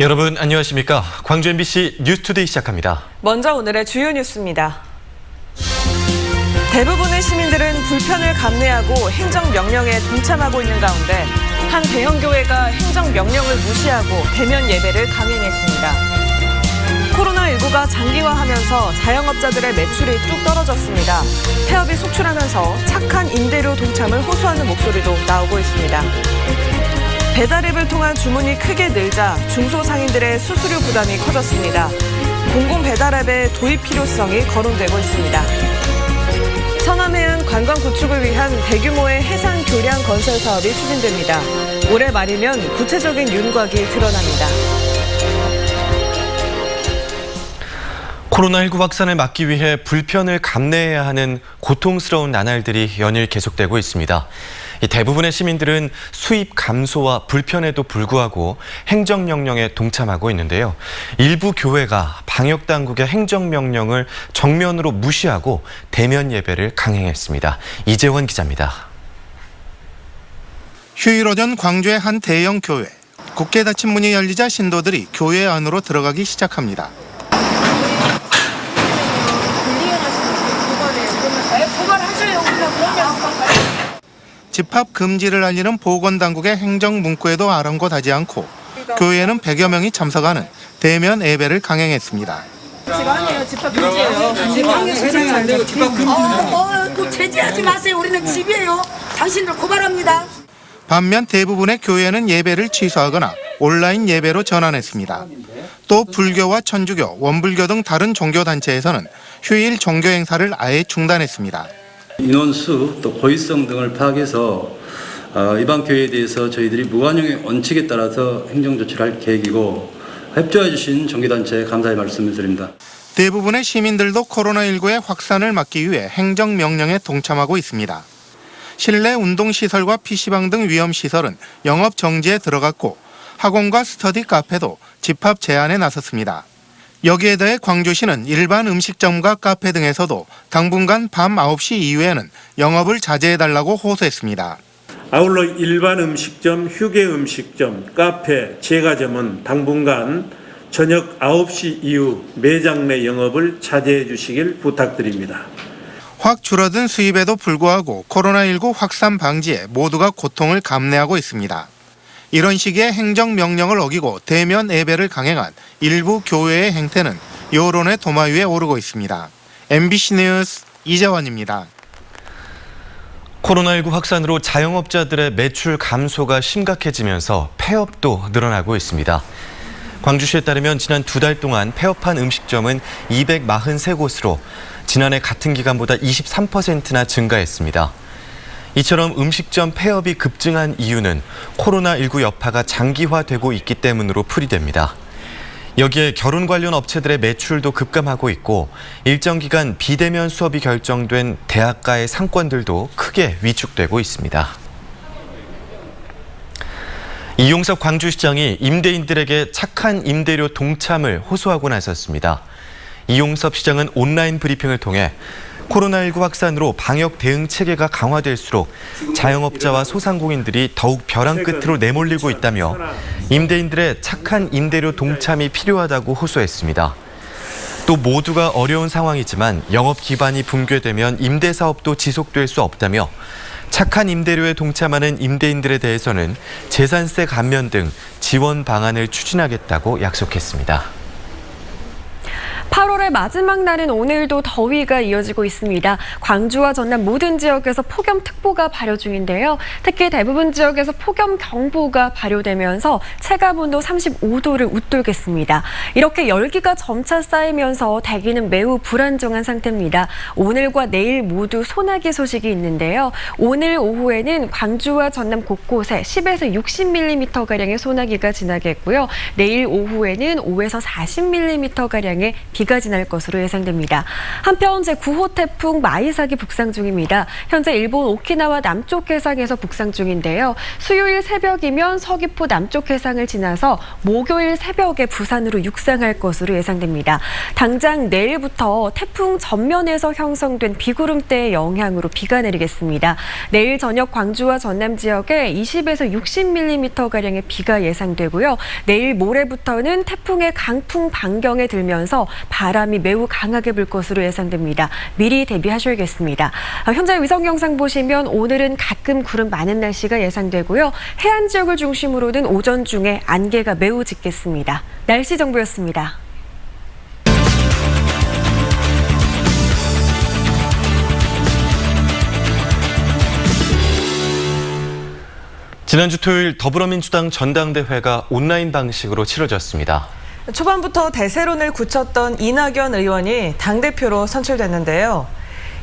여러분 안녕하십니까? 광주 MBC 뉴스투데이 시작합니다. 먼저 오늘의 주요 뉴스입니다. 대부분의 시민들은 불편을 감내하고 행정명령에 동참하고 있는 가운데 한 대형교회가 행정명령을 무시하고 대면 예배를 강행했습니다. 코로나19가 장기화하면서 자영업자들의 매출이 뚝 떨어졌습니다. 폐업이 속출하면서 착한 임대료 동참을 호소하는 목소리도 나오고 있습니다. 배달앱을 통한 주문이 크게 늘자 중소상인들의 수수료 부담이 커졌습니다. 공공배달앱의 도입 필요성이 거론되고 있습니다. 서남해안 관광 구축을 위한 대규모의 해상 교량 건설 사업이 추진됩니다. 올해 말이면 구체적인 윤곽이 드러납니다. 코로나19 확산을 막기 위해 불편을 감내해야 하는 고통스러운 나날들이 연일 계속되고 있습니다. 대부분의 시민들은 수입 감소와 불편에도 불구하고 행정명령에 동참하고 있는데요. 일부 교회가 방역당국의 행정명령을 정면으로 무시하고 대면 예배를 강행했습니다. 이재원 기자입니다. 휴일 오전 광주의 한 대형 교회. 굳게 닫힌 문이 열리자 신도들이 교회 안으로 들어가기 시작합니다. 집합 금지를 알리는 보건당국의 행정문구에도 아랑곳하지 않고 교회에는 100여 명이 참석하는 대면 예배를 강행했습니다. 집합 금지예요. 집합 금지입니다. 제지하지 마세요. 우리는 집이에요. 당신들 고발합니다. 반면 대부분의 교회는 예배를 취소하거나 온라인 예배로 전환했습니다. 또 불교와 천주교, 원불교 등 다른 종교단체에서는 휴일 종교 행사를 아예 중단했습니다. 인원수 또 고의성 등을 파악해서 이번 교회에 대해서 저희들이 무관용의 원칙에 따라서 행정조치를 할 계획이고 협조해 주신 종교단체에 감사의 말씀을 드립니다. 대부분의 시민들도 코로나19의 확산을 막기 위해 행정명령에 동참하고 있습니다. 실내 운동시설과 PC방 등 위험시설은 영업 정지에 들어갔고 학원과 스터디 카페도 집합 제한에 나섰습니다. 여기에 더해 광주시는 일반 음식점과 카페 등에서도 당분간 밤 9시 이후에는 영업을 자제해달라고 호소했습니다. 아울러 일반 음식점, 휴게 음식점, 카페, 제과점은 당분간 저녁 9시 이후 매장 내 영업을 자제해 주시길 부탁드립니다. 확 줄어든 수입에도 불구하고 코로나19 확산 방지에 모두가 고통을 감내하고 있습니다. 이런 시기에 행정명령을 어기고 대면 예배를 강행한 일부 교회의 행태는 여론의 도마 위에 오르고 있습니다. MBC 뉴스 이재원입니다. 코로나19 확산으로 자영업자들의 매출 감소가 심각해지면서 폐업도 늘어나고 있습니다. 광주시에 따르면 지난 2달 동안 폐업한 음식점은 243곳으로 지난해 같은 기간보다 23%나 증가했습니다. 이처럼 음식점 폐업이 급증한 이유는 코로나19 여파가 장기화되고 있기 때문으로 풀이됩니다. 여기에 결혼 관련 업체들의 매출도 급감하고 있고 일정 기간 비대면 수업이 결정된 대학가의 상권들도 크게 위축되고 있습니다. 이용섭 광주시장이 임대인들에게 착한 임대료 동참을 호소하고 나섰습니다. 이용섭 시장은 온라인 브리핑을 통해 코로나19 확산으로 방역 대응 체계가 강화될수록 자영업자와 소상공인들이 더욱 벼랑 끝으로 내몰리고 있다며 임대인들의 착한 임대료 동참이 필요하다고 호소했습니다. 또 모두가 어려운 상황이지만 영업 기반이 붕괴되면 임대사업도 지속될 수 없다며 착한 임대료에 동참하는 임대인들에 대해서는 재산세 감면 등 지원 방안을 추진하겠다고 약속했습니다. 8월의 마지막 날인 오늘도 더위가 이어지고 있습니다. 광주와 전남 모든 지역에서 폭염특보가 발효 중인데요. 특히 대부분 지역에서 폭염경보가 발효되면서 체감온도 35도를 웃돌겠습니다. 이렇게 열기가 점차 쌓이면서 대기는 매우 불안정한 상태입니다. 오늘과 내일 모두 소나기 소식이 있는데요. 오늘 오후에는 광주와 전남 곳곳에 10에서 60mm가량의 소나기가 지나겠고요. 내일 오후에는 5에서 40mm가량의 비 비가 지날 것으로 예상됩니다. 한편 제9호 태풍 마이삭이 북상 중입니다. 현재 일본 오키나와 남쪽 해상에서 북상 중인데요. 수요일 새벽이면 서귀포 남쪽 해상을 지나서 목요일 새벽에 부산으로 육상할 것으로 예상됩니다. 당장 내일부터 태풍 전면에서 형성된 비구름대의 영향으로 비가 내리겠습니다. 내일 저녁 광주와 전남 지역에 20에서 60mm가량의 비가 예상되고요. 내일 모레부터는 태풍의 강풍 반경에 들면서 바람이 매우 강하게 불 것으로 예상됩니다. 미리 대비하셔야겠습니다. 현재 위성 영상 보시면 오늘은 가끔 구름 많은 날씨가 예상되고요. 해안 지역을 중심으로는 오전 중에 안개가 매우 짙겠습니다. 날씨 정보였습니다. 지난주 토요일 더불어민주당 전당대회가 온라인 방식으로 치러졌습니다. 초반부터 대세론을 굳혔던 이낙연 의원이 당대표로 선출됐는데요.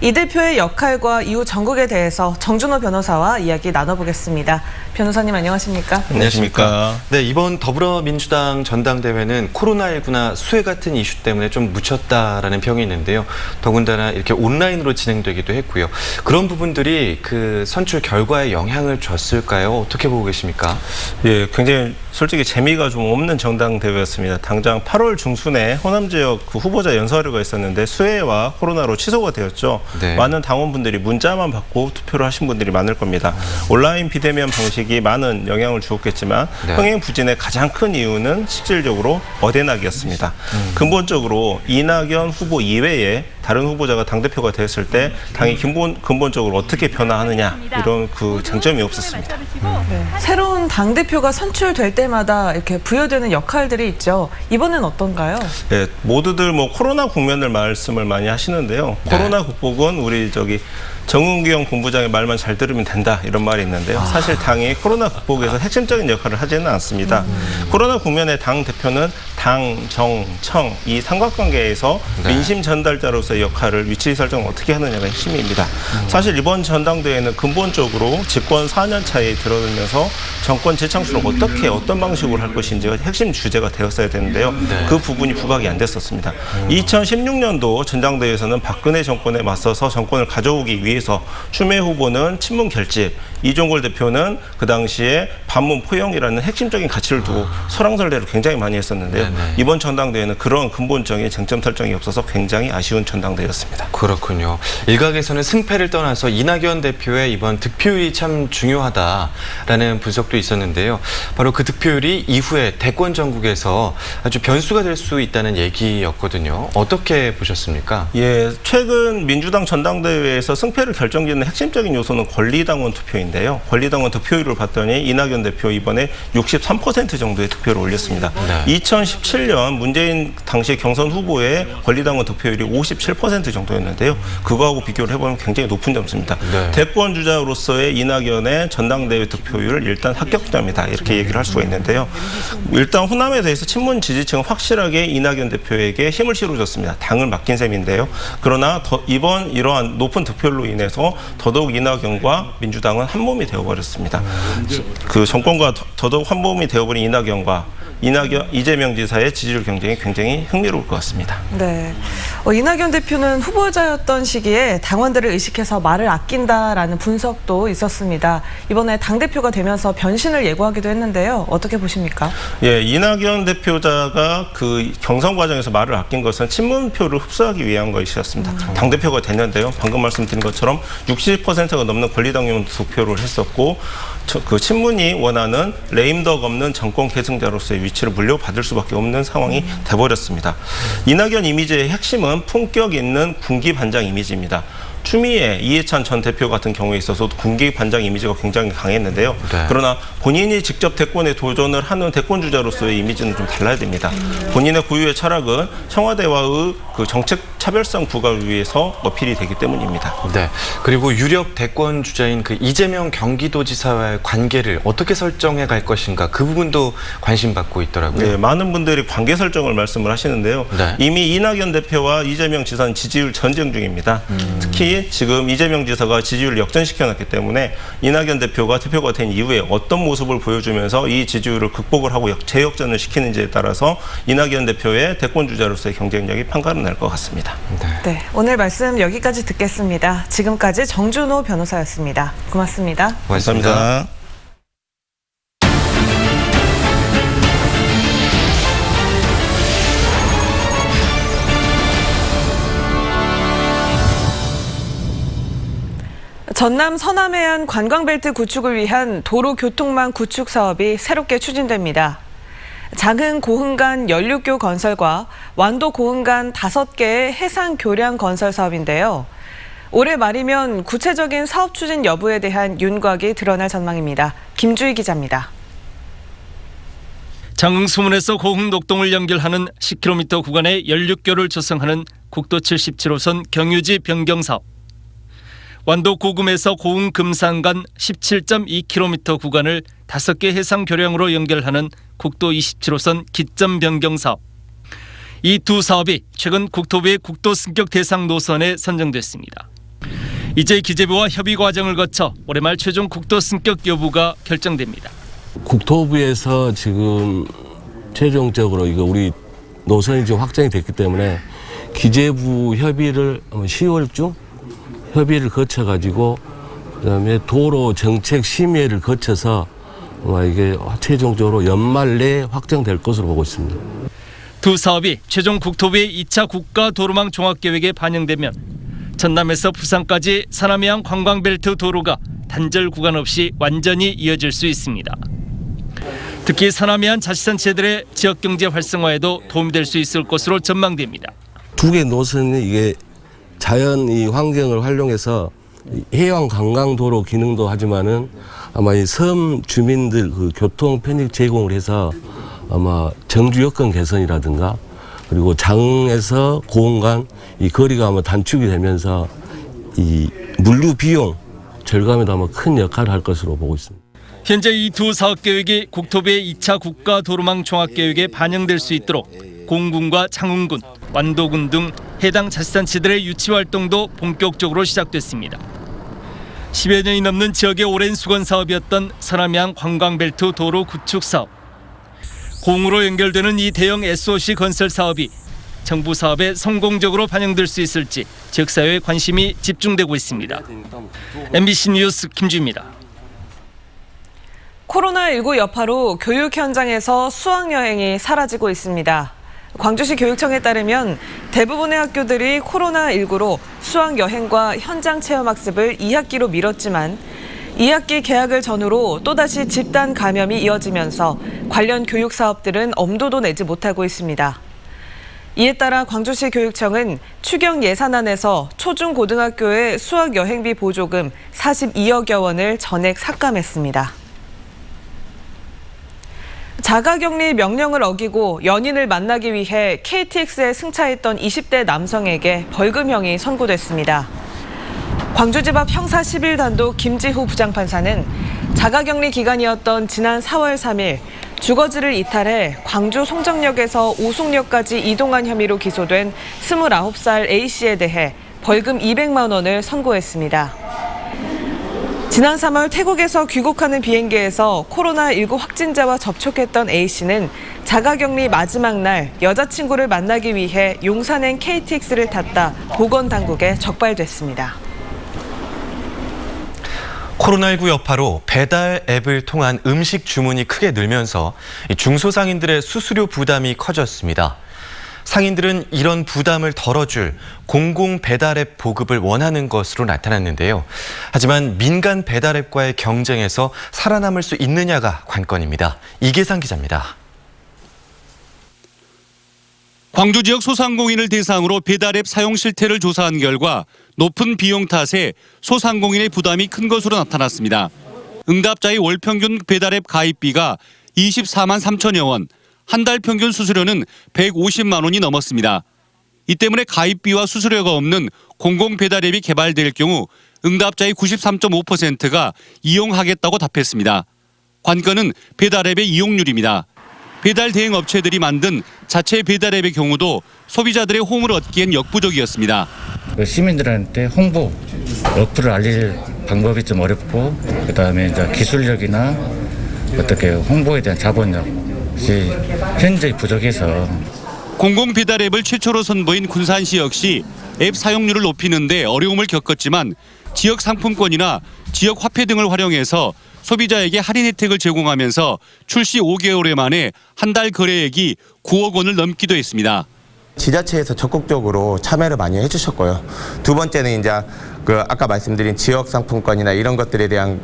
이 대표의 역할과 이후 전국에 대해서 정준호 변호사와 이야기 나눠보겠습니다. 변호사님 안녕하십니까? 안녕하십니까? 네, 이번 더불어민주당 전당대회는 코로나19나 수해 같은 이슈 때문에 좀 묻혔다라는 평이 있는데요. 더군다나 이렇게 온라인으로 진행되기도 했고요. 그런 부분들이 그 선출 결과에 영향을 줬을까요? 어떻게 보고 계십니까? 예, 굉장히 솔직히 재미가 좀 없는 전당대회였습니다. 당장 8월 중순에 호남 지역 그 후보자 연설회가 있었는데 수해와 코로나로 취소가 되었죠. 네. 많은 당원분들이 문자만 받고 투표를 하신 분들이 많을 겁니다. 온라인 비대면 방식이 많은 영향을 주었겠지만 네. 흥행 부진의 가장 큰 이유는 실질적으로 어대낙이었습니다. 근본적으로 이낙연 후보 이외에 다른 후보자가 당대표가 되었을 때 당이 근본적으로 어떻게 변화하느냐 이런 그 쟁점이 없었습니다. 네. 새로운 당대표가 선출될 때마다 이렇게 부여되는 역할들이 있죠. 이번엔 어떤가요? 네, 모두들 뭐 코로나 국면을 말씀을 많이 하시는데요. 네. 코로나 극복은 우리 정은경 본부장의 말만 잘 들으면 된다 이런 말이 있는데요. 사실 당이 코로나 극복에서 핵심적인 역할을 하지는 않습니다. 코로나 국면의 당 대표는 당, 정, 청 이 삼각관계에서 네. 민심 전달자로서의 역할을 위치 설정을 어떻게 하느냐가 핵심입니다. 사실 이번 전당대회는 근본적으로 집권 4년 차에 들어들면서 정권 재창출을 어떤 방식으로 할 것인지가 핵심 주제가 되었어야 되는데요. 네. 그 부분이 부각이 안 됐었습니다. 2016년도 전당대회에서는 박근혜 정권에 맞서서 정권을 가져오기 위해서 추미애 후보는 친문 결집, 이종걸 대표는 그 당시에 반문 포용이라는 핵심적인 가치를 두고 설왕설래를 굉장히 많이 했었는데요. 네네. 이번 전당대회는 그런 근본적인 쟁점 설정이 없어서 굉장히 아쉬운 전당대회였습니다. 그렇군요. 일각에서는 승패를 떠나서 이낙연 대표의 이번 득표율이 참 중요하다라는 분석도 있었는데요. 바로 그 득표율이 이후에 대권 전국에서 아주 변수가 될 수 있다는 얘기였거든요. 어떻게 보셨습니까? 예, 최근 민주당 전당대회에서 승패를 결정짓는 핵심적인 요소는 권리당원 투표인데요. 권리당원 득표율을 봤더니 이낙연 대표 이번에 63% 정도의 득표를 올렸습니다. 네. 2017년 문재인 당시 경선 후보의 권리당원 득표율이 57% 정도였는데요. 그거하고 비교를 해보면 굉장히 높은 점수입니다. 네. 대권 주자로서의 이낙연의 전당대회 득표율을 일단 합격점이다 이렇게 얘기를 할 수가 있는데요. 일단 호남에 대해서 친문 지지층은 확실하게 이낙연 대표에게 힘을 실어줬습니다. 당을 맡긴 셈인데요. 그러나 이번 이러한 높은 득표율로 인해서 더더욱 이낙연과 민주당은 한 몸이 되어버렸습니다. 그 정권과 더더욱 한 몸이 되어버린 이낙연과 이재명 지사의 지지율 경쟁이 굉장히 흥미로울 것 같습니다. 네. 이낙연 대표는 후보자였던 시기에 당원들을 의식해서 말을 아낀다라는 분석도 있었습니다. 이번에 당대표가 되면서 변신을 예고하기도 했는데요. 어떻게 보십니까? 예, 이낙연 대표자가 그 경선 과정에서 말을 아낀 것은 친문표를 흡수하기 위한 것이었습니다. 당대표가 됐는데요. 방금 말씀드린 것처럼 60%가 넘는 권리당원 득표를 했었고 그 친문이 원하는 레임덕 없는 정권 계승자로서의 위치를 물려받을 수밖에 없는 상황이 돼버렸습니다. 이낙연 이미지의 핵심은 품격 있는 군기 반장 이미지입니다. 추미애, 이해찬 전 대표 같은 경우에 있어서 군기 반장 이미지가 굉장히 강했는데요. 네. 그러나 본인이 직접 대권에 도전을 하는 대권 주자로서의 이미지는 좀 달라야 됩니다. 본인의 고유의 철학은 청와대와의 그 정책 차별성 부과를 위해서 어필이 되기 때문입니다. 네. 그리고 유력 대권 주자인 그 이재명 경기도지사와의 관계를 어떻게 설정해 갈 것인가 그 부분도 관심받고 있더라고요. 네, 많은 분들이 관계 설정을 말씀을 하시는데요. 네. 이미 이낙연 대표와 이재명 지사는 지지율 전쟁 중입니다. 특히 지금 이재명 지사가 지지율을 역전시켜놨기 때문에 이낙연 대표가 대표가 된 이후에 어떤 모습을 보여주면서 이 지지율을 극복을 하고 재역전을 시키는지에 따라서 이낙연 대표의 대권 주자로서의 경쟁력이 판가름 날 것 같습니다. 네, 오늘 말씀 여기까지 듣겠습니다. 지금까지 정준호 변호사였습니다. 고맙습니다. 고맙습니다. 전남 서남해안 관광벨트 구축을 위한 도로교통망 구축 사업이 새롭게 추진됩니다. 장흥 고흥간 연륙교 건설과 완도 고흥간 5개의 해상 교량 건설 사업인데요. 올해 말이면 구체적인 사업 추진 여부에 대한 윤곽이 드러날 전망입니다. 김주희 기자입니다. 장흥 수문에서 고흥 녹동을 연결하는 10km 구간의 연륙교를 조성하는 국도 77호선 경유지 변경 사업. 완도 고금에서 고흥 금산 간 17.2km 구간을 5개 해상 교량으로 연결하는 국도 27호선 기점 변경 사업. 이 두 사업이 최근 국토부의 국도 승격 대상 노선에 선정됐습니다. 이제 기재부와 협의 과정을 거쳐 올해 말 최종 국도 승격 여부가 결정됩니다. 국토부에서 지금 최종적으로 이거 우리 노선이 지금 확정이 됐기 때문에 기재부 협의를 10월쯤 협의를 거쳐가지고 그다음에 도로 정책 심의를 거쳐서 아마 이게 최종적으로 연말 내에 확정될 것으로 보고 있습니다. 두 사업이 최종 국토부의 2차 국가 도로망 종합계획에 반영되면 전남에서 부산까지 서남해안 관광벨트 도로가 단절 구간 없이 완전히 이어질 수 있습니다. 특히 서남해안 자치단체들의 지역경제 활성화에도 도움이 될 수 있을 것으로 전망됩니다. 두 개 노선이 이게 자연 이 환경을 활용해서 해양 관광 도로 기능도 하지만은 아마 이 섬 주민들 그 교통 편익 제공을 해서 아마 정주 여건 개선이라든가 그리고 장흥에서 고흥 간 이 거리가 아마 단축이 되면서 이 물류 비용 절감에도 아마 큰 역할을 할 것으로 보고 있습니다. 현재 이 두 사업 계획이 국토부의 2차 국가 도로망 종합계획에 반영될 수 있도록 공군과 장흥군, 완도군 등 해당 자치단체들의 유치 활동도 본격적으로 시작됐습니다. 10여 년이 넘는 지역의 오랜 수건 사업이었던 서남해안 관광벨트 도로 구축 사업. 공으로 연결되는 이 대형 SOC 건설 사업이 정부 사업에 성공적으로 반영될 수 있을지 지역사회의 관심이 집중되고 있습니다. MBC 뉴스 김주입니다. 코로나19 여파로 교육 현장에서 수학여행이 사라지고 있습니다. 광주시 교육청에 따르면 대부분의 학교들이 코로나19로 수학여행과 현장 체험학습을 2학기로 미뤘지만 2학기 개학을 전후로 또다시 집단 감염이 이어지면서 관련 교육 사업들은 엄두도 내지 못하고 있습니다. 이에 따라 광주시 교육청은 추경 예산안에서 초중고등학교의 수학여행비 보조금 42억여 원을 전액 삭감했습니다. 자가격리 명령을 어기고 연인을 만나기 위해 KTX에 승차했던 20대 남성에게 벌금형이 선고됐습니다. 광주집 앞 형사 11단독 김지후 부장판사는 자가격리 기간이었던 지난 4월 3일 주거지를 이탈해 광주 송정역에서 오송역까지 이동한 혐의로 기소된 29살 A씨에 대해 벌금 200만 원을 선고했습니다. 지난 3월 태국에서 귀국하는 비행기에서 코로나19 확진자와 접촉했던 A씨는 자가격리 마지막 날 여자친구를 만나기 위해 용산행 KTX를 탔다 보건당국에 적발됐습니다. 코로나19 여파로 배달 앱을 통한 음식 주문이 크게 늘면서 중소상인들의 수수료 부담이 커졌습니다. 상인들은 이런 부담을 덜어줄 공공 배달앱 보급을 원하는 것으로 나타났는데요. 하지만 민간 배달앱과의 경쟁에서 살아남을 수 있느냐가 관건입니다. 이계상 기자입니다. 광주 지역 소상공인을 대상으로 배달앱 사용 실태를 조사한 결과 높은 비용 탓에 소상공인의 부담이 큰 것으로 나타났습니다. 응답자의 월 평균 배달앱 가입비가 24만 3천여 원, 한 달 평균 수수료는 150만 원이 넘었습니다. 이 때문에 가입비와 수수료가 없는 공공 배달 앱이 개발될 경우 응답자의 93.5%가 이용하겠다고 답했습니다. 관건은 배달 앱의 이용률입니다. 배달 대행 업체들이 만든 자체 배달 앱의 경우도 소비자들의 호응을 얻기엔 역부족이었습니다. 시민들한테 홍보, 어플을 알릴 방법이 좀 어렵고, 그다음에 이제 기술력이나 어떻게 홍보에 대한 자본력이 현재 부족해서. 공공 배달 앱을 최초로 선보인 군산시 역시 앱 사용률을 높이는 데 어려움을 겪었지만 지역 상품권이나 지역 화폐 등을 활용해서 소비자에게 할인 혜택을 제공하면서 출시 5개월에 만에 한 달 거래액이 9억 원을 넘기도 했습니다. 지자체에서 적극적으로 참여를 많이 해주셨고요. 두 번째는 이제 아까 말씀드린 지역 상품권이나 이런 것들에 대한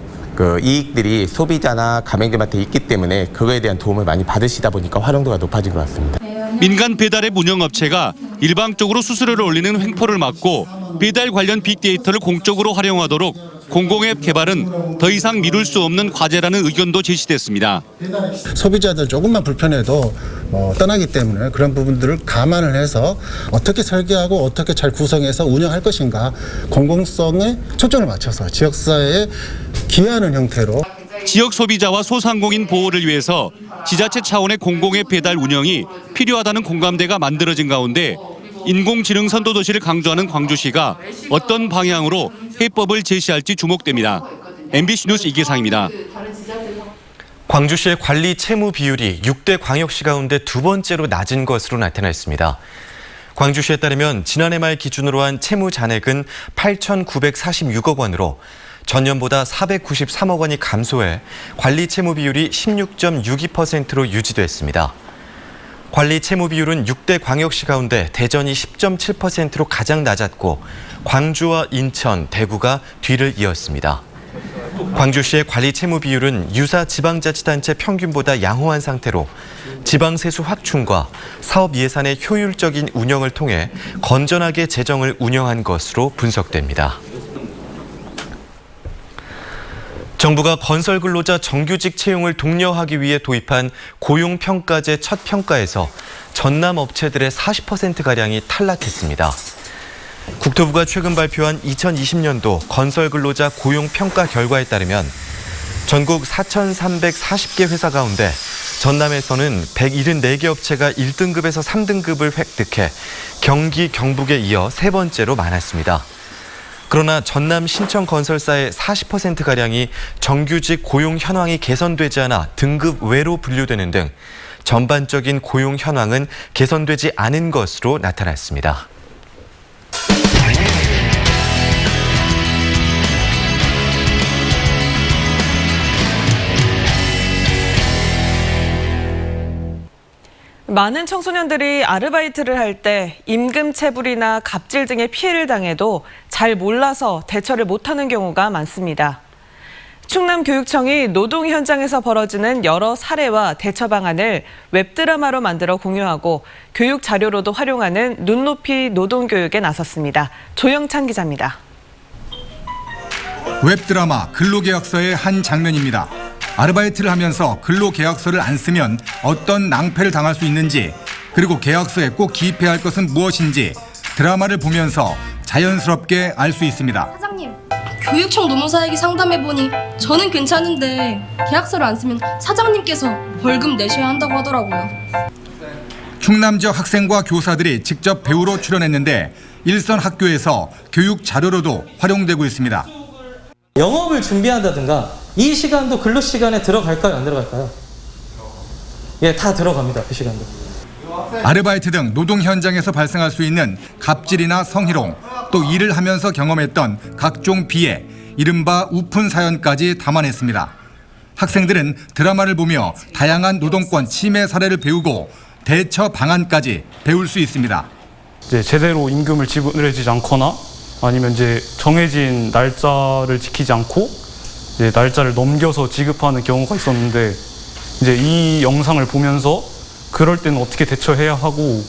이익들이 소비자나 가맹점한테 있기 때문에 그거에 대한 도움을 많이 받으시다 보니까 활용도가 높아진 것 같습니다. 민간 배달앱 운영업체가 일방적으로 수수료를 올리는 횡포를 막고 배달 관련 빅데이터를 공적으로 활용하도록 공공앱 개발은 더 이상 미룰 수 없는 과제라는 의견도 제시됐습니다. 소비자들 조금만 불편해도 떠나기 때문에 그런 부분들을 감안을 해서 어떻게 설계하고 어떻게 잘 구성해서 운영할 것인가, 공공성에 초점을 맞춰서 지역사회에 기여하는 형태로 지역 소비자와 소상공인 보호를 위해서 지자체 차원의 공공앱 배달 운영이 필요하다는 공감대가 만들어진 가운데 인공지능 선도도시를 강조하는 광주시가 어떤 방향으로 해법을 제시할지 주목됩니다. MBC 뉴스 이계상입니다. 광주시의 관리 채무 비율이 6대 광역시 가운데 두 번째로 낮은 것으로 나타났습니다. 광주시에 따르면 지난해 말 기준으로 한 채무 잔액은 8,946억 원으로 전년보다 493억 원이 감소해 관리 채무 비율이 16.62%로 유지됐습니다. 관리 채무 비율은 6대 광역시 가운데 대전이 10.7%로 가장 낮았고 광주와 인천, 대구가 뒤를 이었습니다. 광주시의 관리 채무 비율은 유사 지방자치단체 평균보다 양호한 상태로 지방세수 확충과 사업 예산의 효율적인 운영을 통해 건전하게 재정을 운영한 것으로 분석됩니다. 정부가 건설 근로자 정규직 채용을 독려하기 위해 도입한 고용평가제 첫 평가에서 전남 업체들의 40%가량이 탈락했습니다. 국토부가 최근 발표한 2020년도 건설 근로자 고용평가 결과에 따르면 전국 4,340개 회사 가운데 전남에서는 174개 업체가 1등급에서 3등급을 획득해 경기, 경북에 이어 세 번째로 많았습니다. 그러나 전남 신청 건설사의 40%가량이 정규직 고용 현황이 개선되지 않아 등급 외로 분류되는 등 전반적인 고용 현황은 개선되지 않은 것으로 나타났습니다. 많은 청소년들이 아르바이트를 할 때 임금 체불이나 갑질 등의 피해를 당해도 잘 몰라서 대처를 못하는 경우가 많습니다. 충남교육청이 노동 현장에서 벌어지는 여러 사례와 대처 방안을 웹드라마로 만들어 공유하고 교육 자료로도 활용하는 눈높이 노동교육에 나섰습니다. 조영찬 기자입니다. 웹드라마 근로계약서의 한 장면입니다. 아르바이트를 하면서 근로계약서를 안 쓰면 어떤 낭패를 당할 수 있는지, 그리고 계약서에 꼭 기입해야 할 것은 무엇인지 드라마를 보면서 자연스럽게 알 수 있습니다. 사장님, 교육청 노무사에게 상담해보니 저는 괜찮은데 계약서를 안 쓰면 사장님께서 벌금 내셔야 한다고 하더라고요. 충남 지역 학생과 교사들이 직접 배우러 출연했는데 일선 학교에서 교육 자료로도 활용되고 있습니다. 영업을 준비한다든가 이 시간도 근로 시간에 들어갈까요, 안 들어갈까요? 예, 다 들어갑니다. 그 시간도. 아르바이트 등 노동 현장에서 발생할 수 있는 갑질이나 성희롱, 또 일을 하면서 경험했던 각종 비애, 이른바 우픈 사연까지 담아냈습니다. 학생들은 드라마를 보며 다양한 노동권 침해 사례를 배우고 대처 방안까지 배울 수 있습니다. 이제 제대로 임금을 지불해주지 않거나 아니면 이제 정해진 날짜를 지키지 않고 이제 날짜를 넘겨서 지급하는 경우가 있었는데 이제 이 영상을 보면서 그럴 때는 어떻게 대처해야 하고.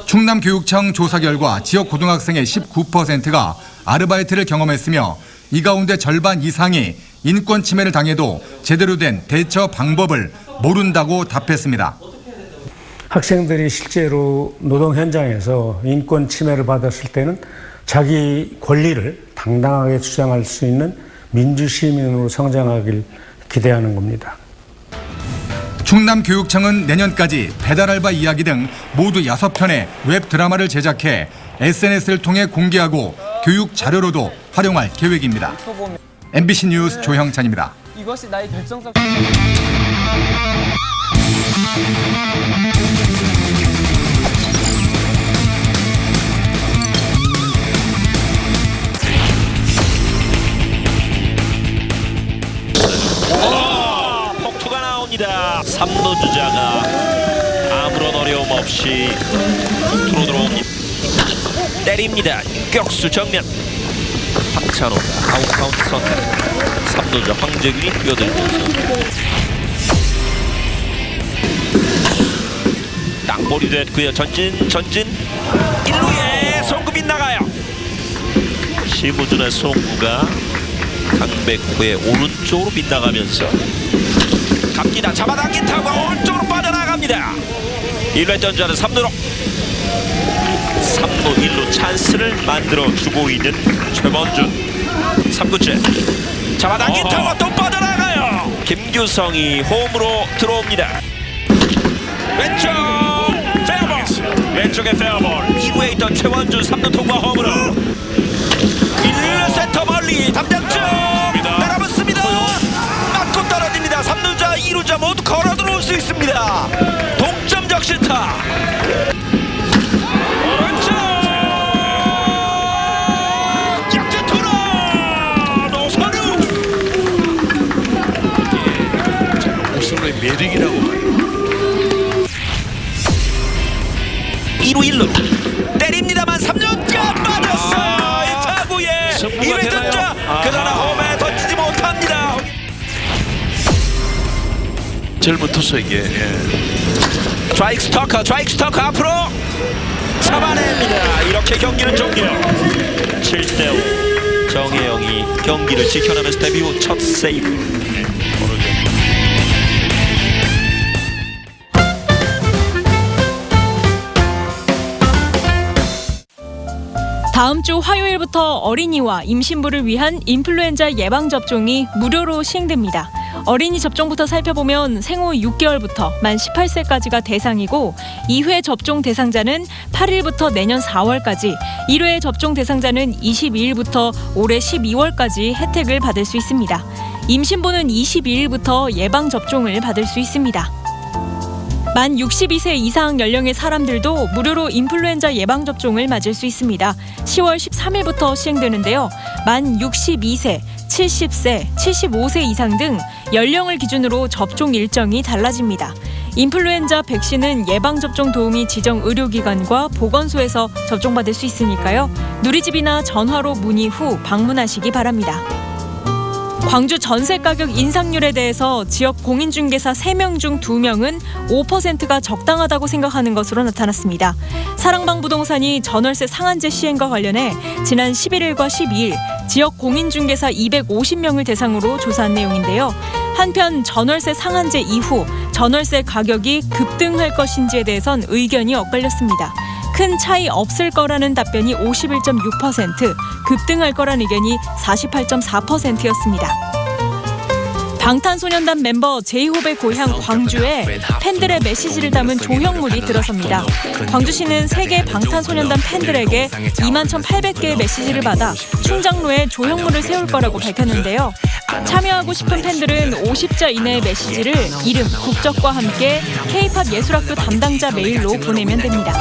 충남교육청 조사 결과 지역 고등학생의 19%가 아르바이트를 경험했으며 이 가운데 절반 이상이 인권 침해를 당해도 제대로 된 대처 방법을 모른다고 답했습니다. 학생들이 실제로 노동 현장에서 인권 침해를 받았을 때는 자기 권리를 당당하게 주장할 수 있는 민주시민으로 성장하길 기대하는 겁니다. 충남교육청은 내년까지 배달알바 이야기 등 모두 6편의 웹드라마를 제작해 SNS를 통해 공개하고 교육 자료로도 활용할 계획입니다. MBC 뉴스 조형찬입니다. 이것이 나의 결정적... 폭투가 나옵니다. 3루 주자가 아무런 어려움 없이 폭투로 들어옵니다. 때립니다. 격수 정면. 박찬호가 아웃카운트 선택. 3루자 황재균이 뛰어들면서 땅볼이 됐고요. 전진 1루에 송구 빗나가요. 심우준의 송구가 강백호의 오른쪽으로 빗나가면서 갑니다. 잡아당긴 타구가 오른쪽으로 빠져나갑니다. 1루에 던져는 3루로 3루 1루 찬스를 만들어주고 있는 최원준. 3구째 잡아당긴 타구가 또 빠져나가요. 김규성이 홈으로 들어옵니다. 왼쪽 페어볼. 왼쪽에 페어볼. 이후에 있던 최원준 3루 통과 홈으로 1루 센터 멀리 담장쪽 따라붙습니다. 맞고 떨어집니다. 3루자 2루자 모두 걸어 들어올 수 있습니다. 동점 적시타. 오른쪽 역전 투런 노선우. 오선우의 매력이라고 봐요. 2루 1루 때립니다만 3루가 빠졌어요. 이 타구에 2루 던져. 그러나 홈에 던지지 못합니다. 젊은 투수에게 스트라이크 스토커 앞으로 잡아냅니다. 이렇게 경기는 종료. 7대5 정혜영이 경기를 지켜내면서 데뷔 후 첫 세이브. 다음 주 화요일부터 어린이와 임신부를 위한 인플루엔자 예방접종이 무료로 시행됩니다. 어린이 접종부터 살펴보면 생후 6개월부터 만 18세까지가 대상이고 2회 접종 대상자는 8일부터 내년 4월까지, 1회 접종 대상자는 22일부터 올해 12월까지 혜택을 받을 수 있습니다. 임신부는 22일부터 예방접종을 받을 수 있습니다. 만 62세 이상 연령의 사람들도 무료로 인플루엔자 예방접종을 맞을 수 있습니다. 10월 13일부터 시행되는데요. 만 62세, 70세, 75세 이상 등 연령을 기준으로 접종 일정이 달라집니다. 인플루엔자 백신은 예방접종 도우미 지정 의료기관과 보건소에서 접종받을 수 있으니까요. 누리집이나 전화로 문의 후 방문하시기 바랍니다. 광주 전세 가격 인상률에 대해서 지역 공인중개사 3명 중 2명은 5%가 적당하다고 생각하는 것으로 나타났습니다. 사랑방 부동산이 전월세 상한제 시행과 관련해 지난 11일과 12일 지역 공인중개사 250명을 대상으로 조사한 내용인데요. 한편 전월세 상한제 이후 전월세 가격이 급등할 것인지에 대해선 의견이 엇갈렸습니다. 큰 차이 없을 거라는 답변이 51.6%, 급등할 거란 의견이 48.4%였습니다. 방탄소년단 멤버 제이홉의 고향 광주에 팬들의 메시지를 담은 조형물이 들어섭니다. 광주시는 세계 방탄소년단 팬들에게 21,800개의 메시지를 받아 충장로에 조형물을 세울 거라고 밝혔는데요. 참여하고 싶은 팬들은 50자 이내의 메시지를 이름, 국적과 함께 K-팝 예술학교 담당자 메일로 보내면 됩니다.